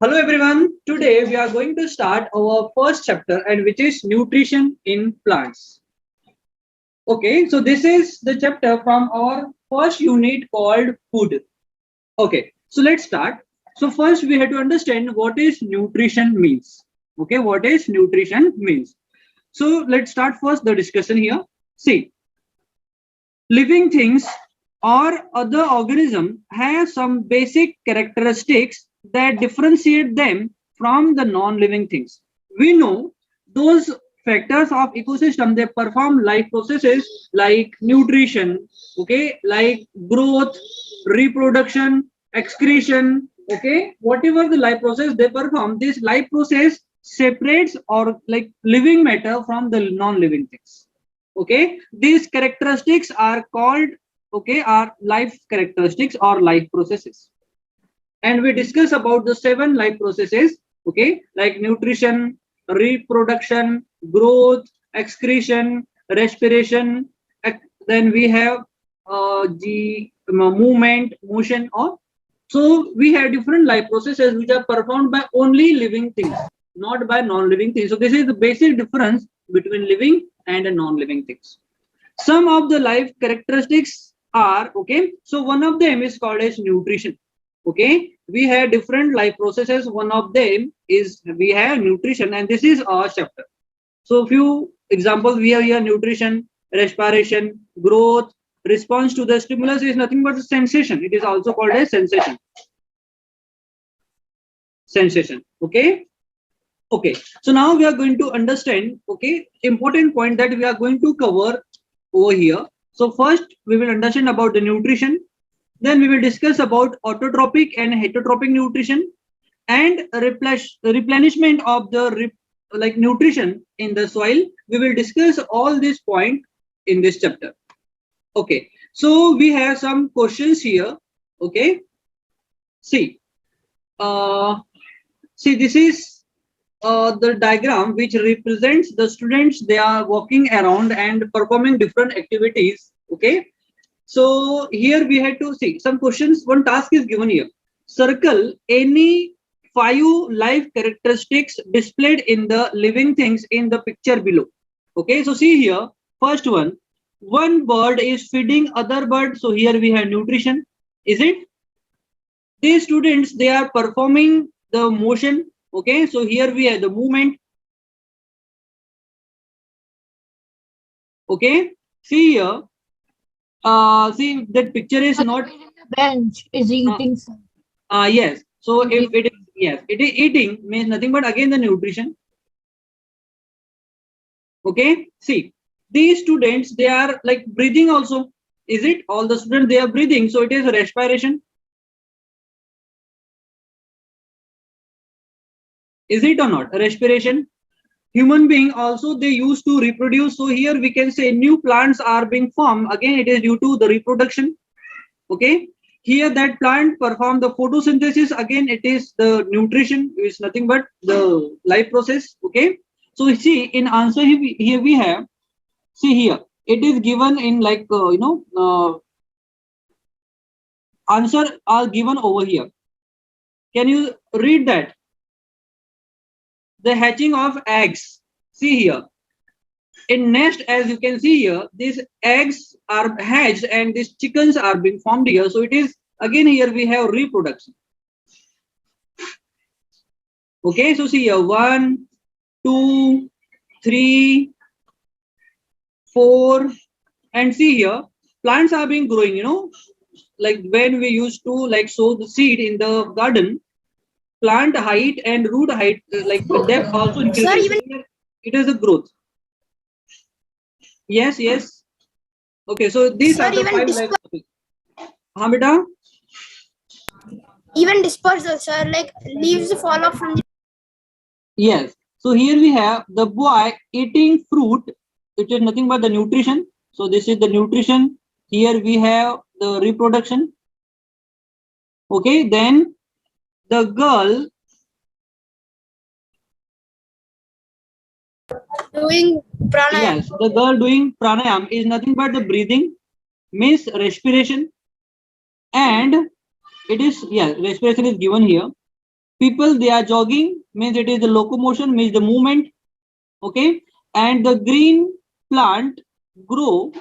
Hello everyone. Today we are going to start our first chapter and which is nutrition in plants. Okay, so this is the chapter from our first unit called food. Okay, so let's start. So first we have to understand what is nutrition means. Okay, what is nutrition means. So let's start first the discussion here. See, living things or other organism have some basic characteristics that differentiate them from the non-living things. We know those factors of ecosystem, they perform life processes like nutrition, okay, like growth, reproduction, excretion, okay, whatever the life process they perform, this life process separates or like living matter from the non-living things. Okay, these characteristics are called, okay, are life characteristics or life processes, and we discuss about the 7 life processes, okay, like nutrition, reproduction, growth, excretion, respiration. Then we have the movement, motion, or so we have different life processes which are performed by only living things, not by non-living things. So this is the basic difference between living and non-living things. Some of the life characteristics are, okay, so one of them is called as nutrition. Okay, we have different life processes. One of them is we have nutrition, and this is our chapter. So few examples we have here: nutrition, respiration, growth, response to the stimulus is nothing but a sensation. It is also called as sensation. Sensation. Okay. Okay. So now we are going to understand, okay, important point that we are going to cover over here. So first we will understand about the nutrition. Then we will discuss about autotrophic and heterotrophic nutrition and replenishment of the like nutrition in the soil. We will discuss all these points in this chapter. Okay, so we have some questions here. Okay, see, this is the diagram which represents the students. They are walking around and performing different activities. Okay. So here we had to see some questions. One task is given here. Circle any 5 life characteristics displayed in the living things in the picture below. Okay, so see here, first one bird is feeding other bird. So here we have nutrition. Is it? These students, they are performing the motion. Okay, so here we have the movement. Okay, see here. See that picture is not bench is eating. Yes. So if it is, yes, it is eating means nothing but again the nutrition. Okay. See, these students, they are like breathing also. Is it? All the students, they are breathing. So it is respiration. Is it or not? Respiration. Human being also, they used to reproduce. So here we can say new plants are being formed. Again, it is due to the reproduction. Okay. Here that plant perform the photosynthesis. Again, it is the nutrition. It's nothing but the life process. Okay. So see, in answer here we have, see here, it is given in like, answer are given over here. Can you read that? The hatching of eggs. See here. In nest, as you can see here, these eggs are hatched and these chickens are being formed here. So it is again here we have reproduction. Okay, so see here 1, 2, 3, 4, and see here plants are being growing. You know, like when we used to like sow the seed in the garden, plant height and root height, like the depth also increases. It is a growth. Yes, yes. Okay, so these are the 5 life. Beta? Even dispersal, sir, like leaves fall off from the. Yes. So here we have the boy eating fruit, which is nothing but the nutrition. So this is the nutrition. Here we have the reproduction. Okay, then the girl doing pranayam. Yes, the girl doing pranayam is nothing but the breathing, means respiration, and it is, yeah, respiration is given here. People, they are jogging, means it is the locomotion, means the movement. Okay, and the green plant grow.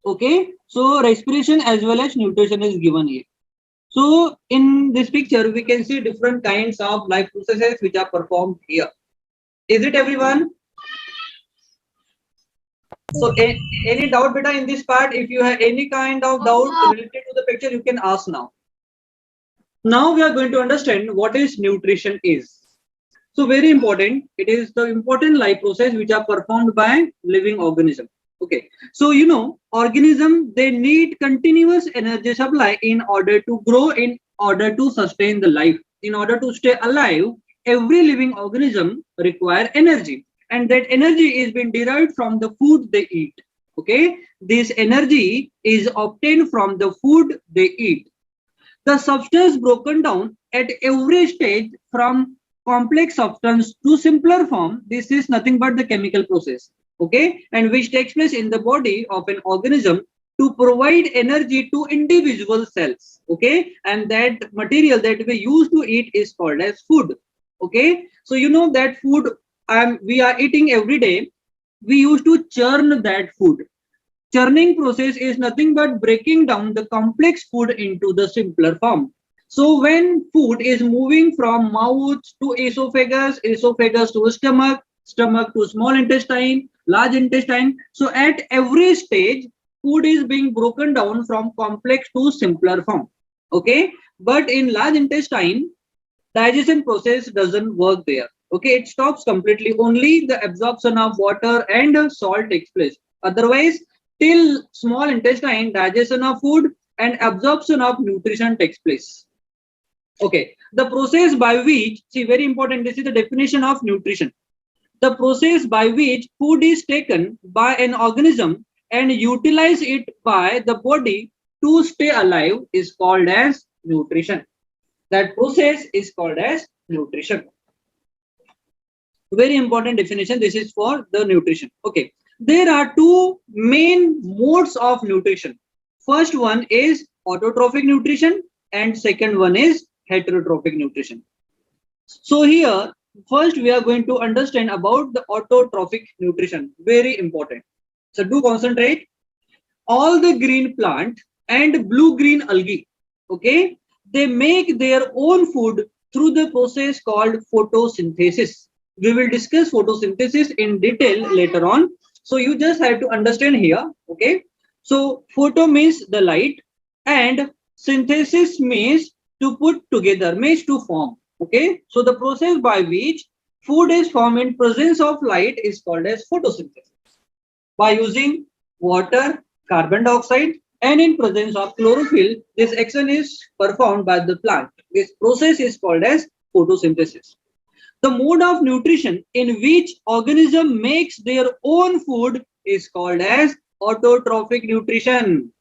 Okay, so respiration as well as nutrition is given here. So in this picture, we can see different kinds of life processes which are performed here. Is it everyone? So any doubt beta in this part? If you have any kind of doubt related to the picture, you can ask now. Now we are going to understand what is nutrition is. So very important. It is the important life process which are performed by living organism. Okay. So you know, organism, they need continuous energy supply in order to grow, in order to sustain the life. In order to stay alive, every living organism require energy, and that energy is being derived from the food they eat. Okay. This energy is obtained from the food they eat. The substance broken down at every stage from complex substance to simpler form, this is nothing but the chemical process, okay, and which takes place in the body of an organism to provide energy to individual cells, okay, and that material that we use to eat is called as food. Okay, so you know that food we are eating every day, we used to churn that food. Churning process is nothing but breaking down the complex food into the simpler form. So when food is moving from mouth to esophagus, esophagus to stomach, stomach to small intestine, large intestine. So at every stage, food is being broken down from complex to simpler form. Okay, but in large intestine, digestion process doesn't work there. Okay, it stops completely. Only the absorption of water and salt takes place. Otherwise, till small intestine, digestion of food and absorption of nutrition takes place. Okay, the process by which, see, very important, this is the definition of nutrition. The process by which food is taken by an organism and utilized it by the body to stay alive is called as nutrition. That process is called as nutrition. Very important definition. This is for the nutrition. Okay, there are two main modes of nutrition. First one is autotrophic nutrition and second one is heterotrophic nutrition. So here, first we are going to understand about the autotrophic nutrition. Very important. So do concentrate. All the green plant and blue-green algae, okay, they make their own food through the process called photosynthesis. We will discuss photosynthesis in detail later on. So you just have to understand here, okay. So photo means the light and synthesis means to put together, means to form, okay. So the process by which food is formed in presence of light is called as photosynthesis. By using water, carbon dioxide, and in presence of chlorophyll, this action is performed by the plant. This process is called as photosynthesis. The mode of nutrition in which organism makes their own food is called as autotrophic nutrition.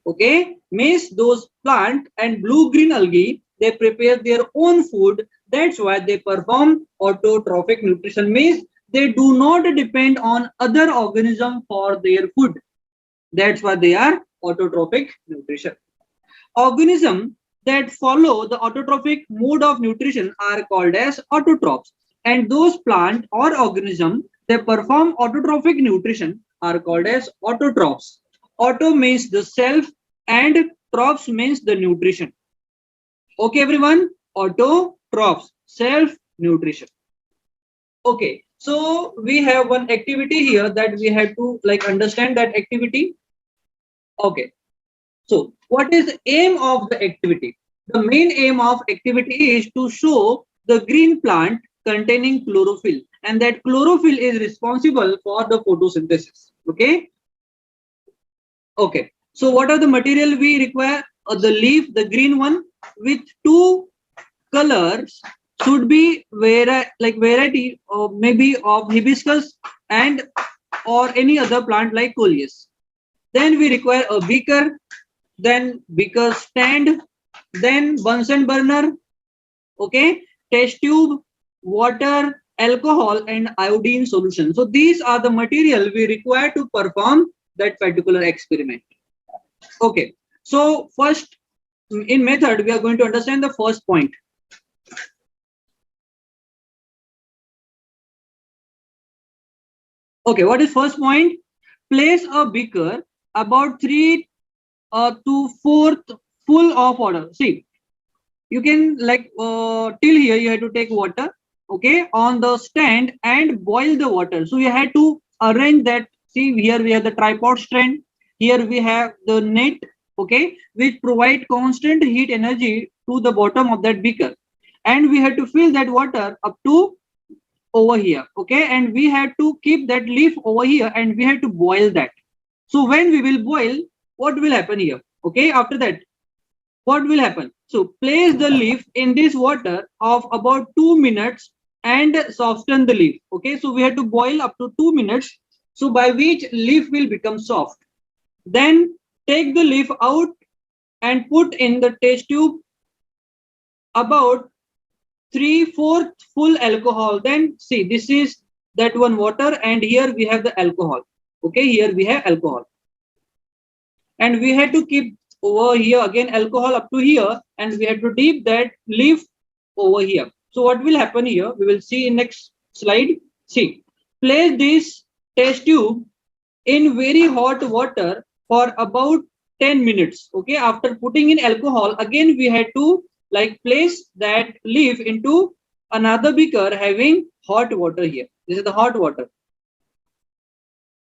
Okay, means those plant and blue-green algae, they prepare their own food. That's why they perform autotrophic nutrition, means they do not depend on other organism for their food. That's why they are autotrophic nutrition. Organisms that follow the autotrophic mode of nutrition are called as autotrophs, and those plant or organism that perform autotrophic nutrition are called as autotrophs. Auto means the self and trophs means the nutrition. Okay everyone, autotrophs, self nutrition. Okay, so we have one activity here that we have to understand that activity. Okay, so what is the aim of the activity? The main aim of activity is to show the green plant containing chlorophyll, and that chlorophyll is responsible for the photosynthesis. Okay. Okay. So what are the material we require? The leaf, the green one with two colors should be variety or maybe of hibiscus and or any other plant like coleus. Then we require a beaker, then beaker stand, then Bunsen burner, okay, test tube, water, alcohol, and iodine solution. So these are the material we require to perform that particular experiment. Okay, so first in method we are going to understand the first point. Okay, what is first point? Place a beaker about 3 to 4 full of water. See, you can like till here you have to take water, okay, on the stand and boil the water. So you had to arrange that. See, here we have the tripod stand. Here we have the net, okay, which provide constant heat energy to the bottom of that beaker, and we had to fill that water up to over here, okay, and we had to keep that leaf over here and we had to boil that. So when we will boil, what will happen here? Okay, after that, what will happen? So place the leaf in this water of about 2 minutes and soften the leaf. Okay, so we have to boil up to 2 minutes. So by which leaf will become soft. Then take the leaf out and put in the test tube about 3/4 full alcohol. Then see, this is that one water and here we have the alcohol. Okay, here we have alcohol. And we had to keep over here again alcohol up to here and we have to dip that leaf over here. So what will happen here? We will see in next slide. See, place this test tube in very hot water for about 10 minutes. Okay, after putting in alcohol, again we had to like place that leaf into another beaker having hot water here. This is the hot water.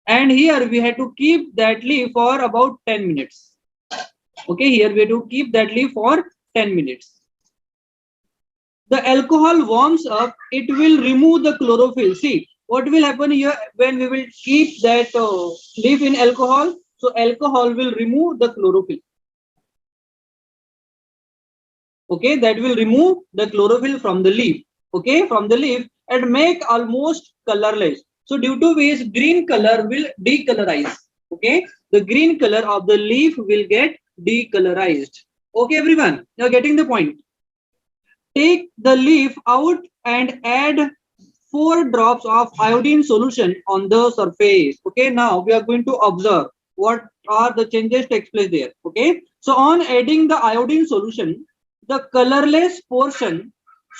And here we had to keep that leaf for about 10 minutes. Okay, here we have to keep that leaf for 10 minutes. The alcohol warms up, it will remove the chlorophyll. See, what will happen here when we will keep that leaf in alcohol? So alcohol will remove the chlorophyll. Okay, that will remove the chlorophyll from the leaf. Okay, from the leaf and make almost colorless. So due to which green color will decolorize. Okay, the green color of the leaf will get decolorized. Okay, everyone, you're getting the point. Take the leaf out and add 4 drops of iodine solution on the surface. Okay, now we are going to observe what are the changes takes place there. Okay, so on adding the iodine solution, the colorless portion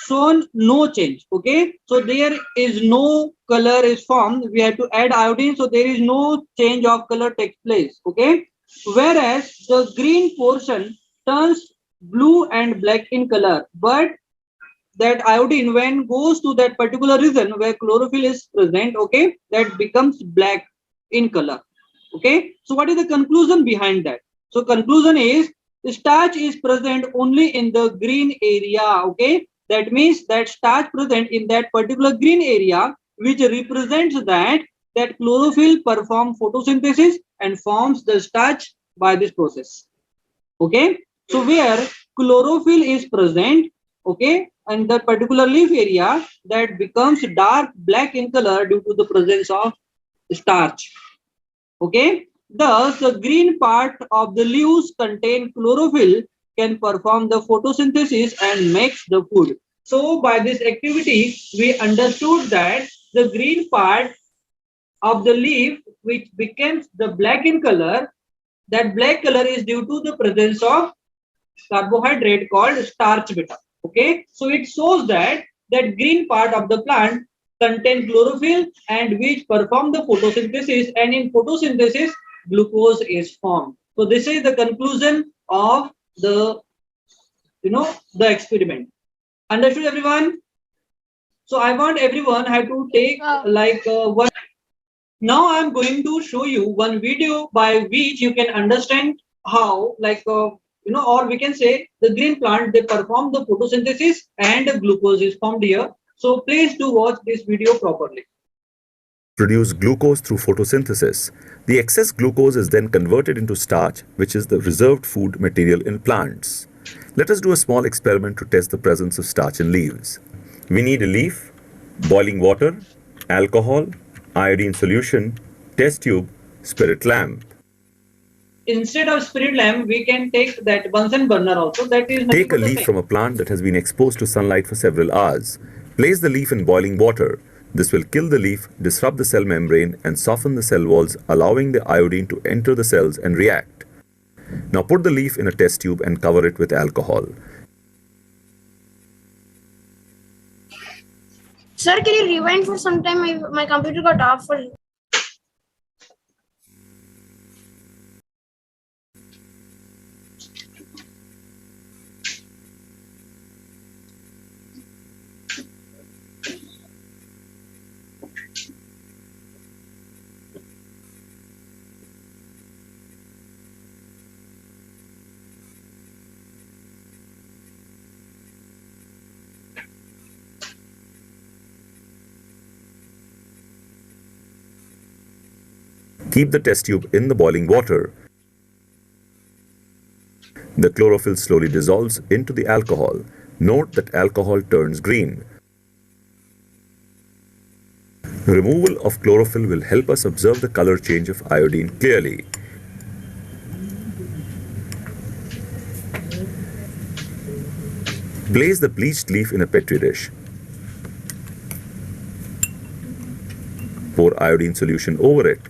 shown no change. Okay, so there is no color is formed. We have to add iodine, so there is no change of color takes place. Okay, whereas the green portion turns blue and black in color, but that iodine when goes to that particular region where chlorophyll is present, okay, that becomes black in color. Okay, so what is the conclusion behind that? So conclusion is the starch is present only in the green area. Okay, that means that starch present in that particular green area which represents that chlorophyll perform photosynthesis and forms the starch by this process. Okay, so where chlorophyll is present, okay, and that particular leaf area, that becomes dark black in color due to the presence of starch. Okay, thus the green part of the leaves contain chlorophyll, can perform the photosynthesis and makes the food. So by this activity we understood that the green part of the leaf which becomes the black in color, that black color is due to the presence of carbohydrate called starch beta. Okay, so it shows that green part of the plant contain chlorophyll and which perform the photosynthesis, and in photosynthesis glucose is formed. So this is the conclusion of the the experiment. Understood, everyone? So I want everyone have to take like one. Now I'm going to show you one video by which you can understand how like or we can say the green plant, they perform the photosynthesis and glucose is formed here. So please do watch this video properly. Produce glucose through photosynthesis. The excess glucose is then converted into starch, which is the reserved food material in plants. Let us do a small experiment to test the presence of starch in leaves. We need a leaf, boiling water, alcohol, iodine solution, test tube, spirit lamp. Instead of spirit lamp, we can take that Bunsen burner also. That is take a leaf from a plant that has been exposed to sunlight for several hours. Place the leaf in boiling water. This will kill the leaf, disrupt the cell membrane, and soften the cell walls, allowing the iodine to enter the cells and react. Now put the leaf in a test tube and cover it with alcohol. Sir, can you rewind for some time? My computer got off for Keep the test tube in the boiling water. The chlorophyll slowly dissolves into the alcohol. Note that alcohol turns green. Removal of chlorophyll will help us observe the color change of iodine clearly. Place the bleached leaf in a petri dish. Pour iodine solution over it.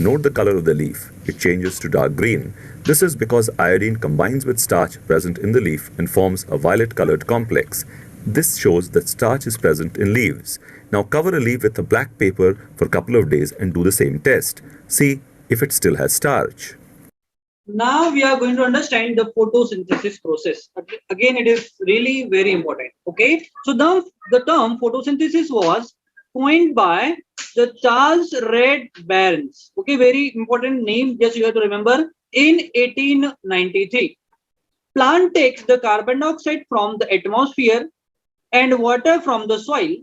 Note the color of the leaf. It changes to dark green. This is because iodine combines with starch present in the leaf and forms a violet-colored complex. This shows that starch is present in leaves. Now cover a leaf with a black paper for a couple of days and do the same test. See if it still has starch. Now we are going to understand the photosynthesis process. Again, it is really very important. Okay, so the term photosynthesis was coined by the Charles Red Barnes. Okay, very important name, just you have to remember, in 1893. Plant takes the carbon dioxide from the atmosphere and water from the soil,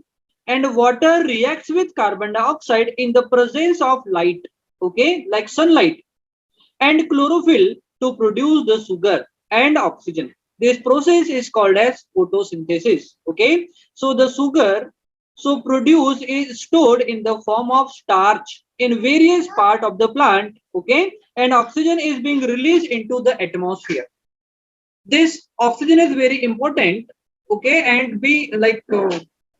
and water reacts with carbon dioxide in the presence of light, okay, like sunlight, and chlorophyll to produce the sugar and oxygen. This process is called as photosynthesis. Okay, so the sugar produced is stored in the form of starch in various parts of the plant. Okay, and oxygen is being released into the atmosphere. This oxygen is very important. Okay, and we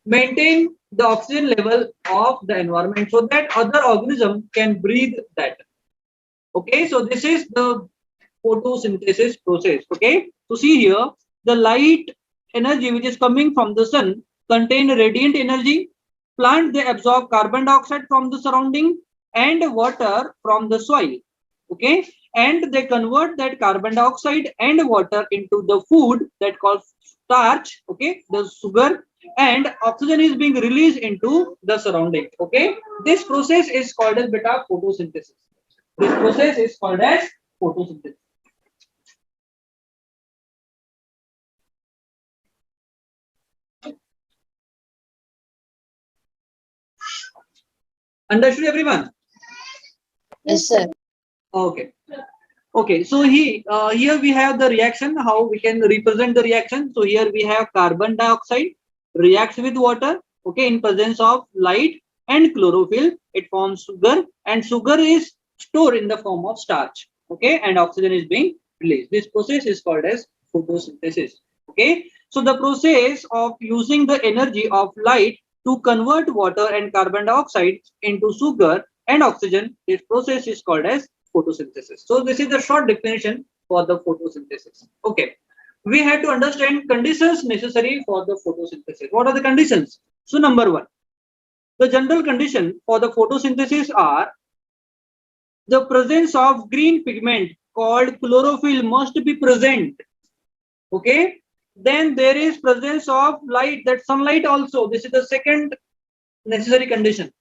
maintain the oxygen level of the environment so that other organism can breathe that. Okay, so this is the photosynthesis process. Okay, so see here, the light energy which is coming from the sun contain radiant energy. Plants, they absorb carbon dioxide from the surrounding and water from the soil. Okay, and they convert that carbon dioxide and water into the food that called starch. Okay, the sugar, and oxygen is being released into the surrounding. Okay, this process is called as beta photosynthesis. This process is called as photosynthesis. Understood, everyone? Yes, sir. Okay. Okay. So here we have the reaction. How we can represent the reaction? So here we have carbon dioxide reacts with water. Okay, in presence of light and chlorophyll, it forms sugar, and sugar is stored in the form of starch. Okay, and oxygen is being released. This process is called as photosynthesis. Okay, so the process of using the energy of light to convert water and carbon dioxide into sugar and oxygen, this process is called as photosynthesis. So this is the short definition for the photosynthesis. Okay, we have to understand conditions necessary for the photosynthesis. What are the conditions? So number one, the general condition for the photosynthesis are the presence of green pigment called chlorophyll must be present. Okay, then there is presence of light, that sunlight also. This is the second necessary condition.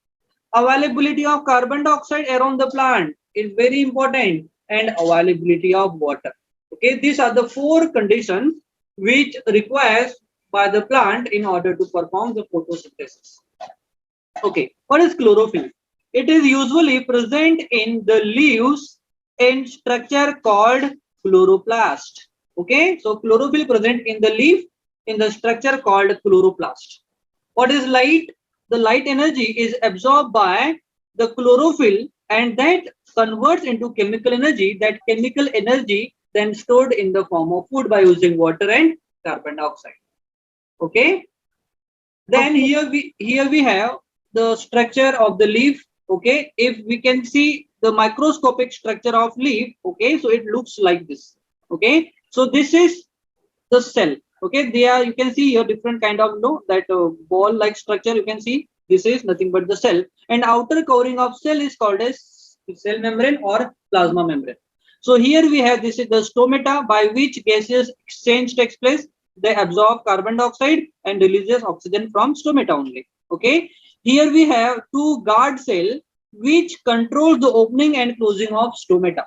Availability of carbon dioxide around the plant is very important, and availability of water. Okay, these are the four conditions which requires by the plant in order to perform the photosynthesis. Okay, what is chlorophyll? It is usually present in the leaves in structure called chloroplast. Okay, so chlorophyll present in the leaf in the structure called chloroplast. What is light? The light energy is absorbed by the chlorophyll, and that converts into chemical energy. That chemical energy then stored in the form of food by using water and carbon dioxide. Okay, then here we have the structure of the leaf. Okay, if we can see the microscopic structure of leaf, okay, so it looks like this. Okay, so this is the cell. Okay, you can see here different kind of that ball like structure. You can see this is nothing but the cell, and outer covering of cell is called as cell membrane or plasma membrane. So here we have, this is the stomata by which gaseous exchange takes place. They absorb carbon dioxide and releases oxygen from stomata only. Okay, here we have two guard cell which controls the opening and closing of stomata.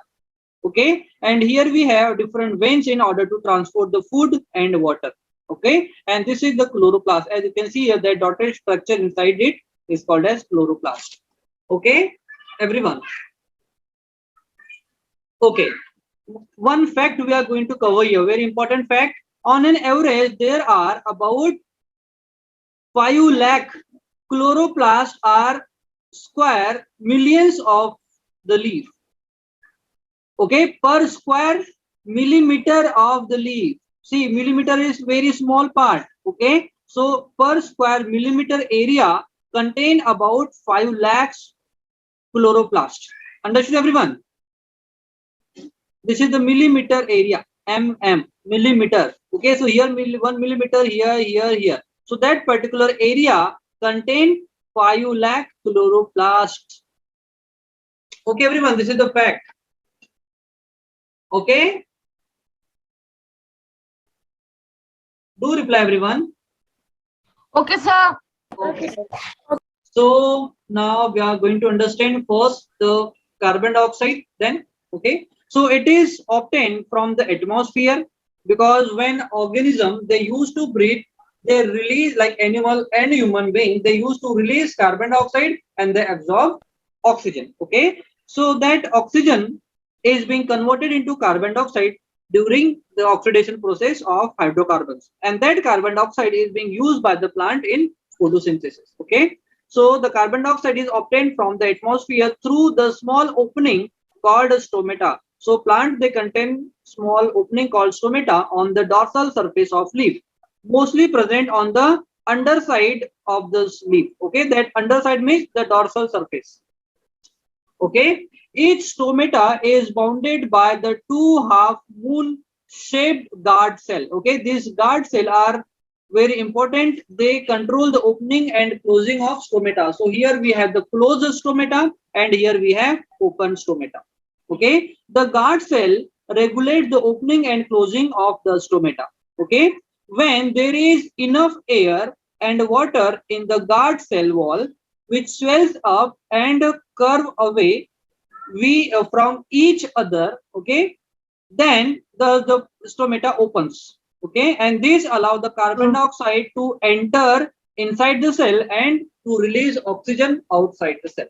Okay, and here we have different veins in order to transport the food and water. Okay, and this is the chloroplast. As you can see here, the dotted structure inside it is called as chloroplast. Okay, everyone. Okay, one fact we are going to cover here, very important fact. On an average, there are about 5 lakh chloroplasts are square millions of the leaf. Okay, per square millimeter of the leaf. See, millimeter is very small part. Okay, so per square millimeter area contain about 5 lakhs chloroplast. Understood, everyone? This is the millimeter area, millimeter. Okay, so here 1 millimeter, here. So that particular area contain 5 lakh chloroplast. Okay, everyone, this is the fact. Okay, do reply, everyone. Okay, sir. Okay. So now we are going to understand first the carbon dioxide. Then, okay, so it is obtained from the atmosphere, because when organism they used to breathe, they release, like animal and human being, they used to release carbon dioxide and they absorb oxygen. Okay, so that oxygen is being converted into carbon dioxide during the oxidation process of hydrocarbons, and that carbon dioxide is being used by the plant in photosynthesis. Okay, so the carbon dioxide is obtained from the atmosphere through the small opening called stomata. So plant they contain small opening called stomata on the dorsal surface of leaf, mostly present on the underside of the leaf. Okay, that underside means the dorsal surface. Okay, each stomata is bounded by the two half moon shaped guard cell. Okay, these guard cell are very important. They control the opening and closing of stomata. So here we have the closed stomata and here we have open stomata. Okay, the guard cell regulates the opening and closing of the stomata. Okay, when there is enough air and water in the guard cell wall, which swells up and curve away from each other. Okay, then the stomata opens. Okay, and this allow the carbon dioxide to enter inside the cell and to release oxygen outside the cell.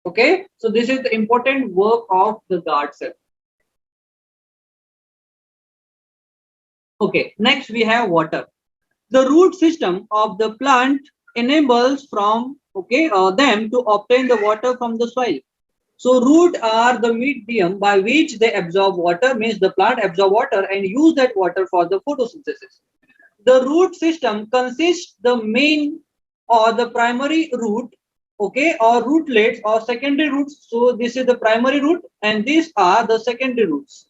Okay, so this is the important work of the guard cell. Okay, next we have water. The root system of the plant enables from them to obtain the water from the soil. So root are the medium by which they absorb water, means the plant absorb water and use that water for the photosynthesis. The root system consists the main or the primary root, okay, or rootlets or secondary roots. So this is the primary root and these are the secondary roots.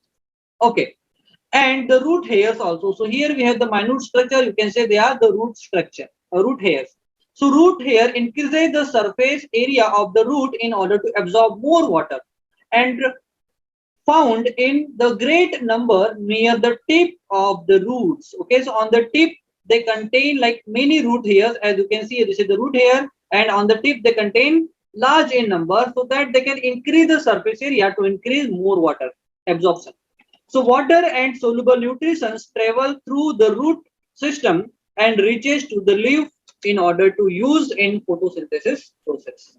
Okay, and the root hairs also. So here we have the minute structure. You can say they are the root structure or root hairs. So root hair increases the surface area of the root in order to absorb more water, and found in the great number near the tip of the roots. Okay, so on the tip they contain like many root hairs. As you can see, this is the root hair, and on the tip they contain large in number, so that they can increase the surface area to increase more water absorption. So water and soluble nutrients travel through the root system and reaches to the leaf in order to use in photosynthesis process.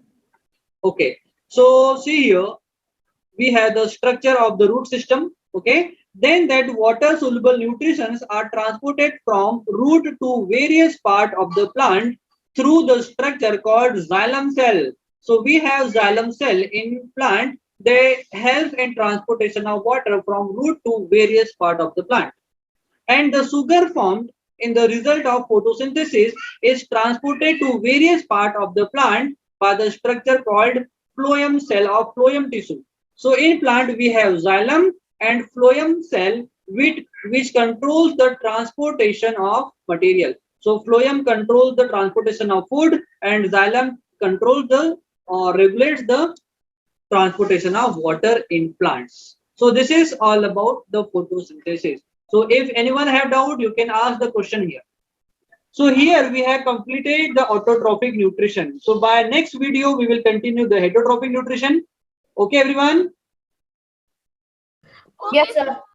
Okay, so see here we have the structure of the root system. Okay, then that water soluble nutrients are transported from root to various part of the plant through the structure called xylem cell. So we have xylem cell in plant. They help in transportation of water from root to various part of the plant, and the sugar formed in the result of photosynthesis is transported to various part of the plant by the structure called phloem cell or phloem tissue. So in plant we have xylem and phloem cell which controls the transportation of material. So phloem controls the transportation of food and xylem controls the regulates the transportation of water in plants. So this is all about the photosynthesis. So if anyone have doubt, you can ask the question here. So here we have completed the autotrophic nutrition. So by next video, we will continue the heterotrophic nutrition. Okay, everyone? Yes, sir.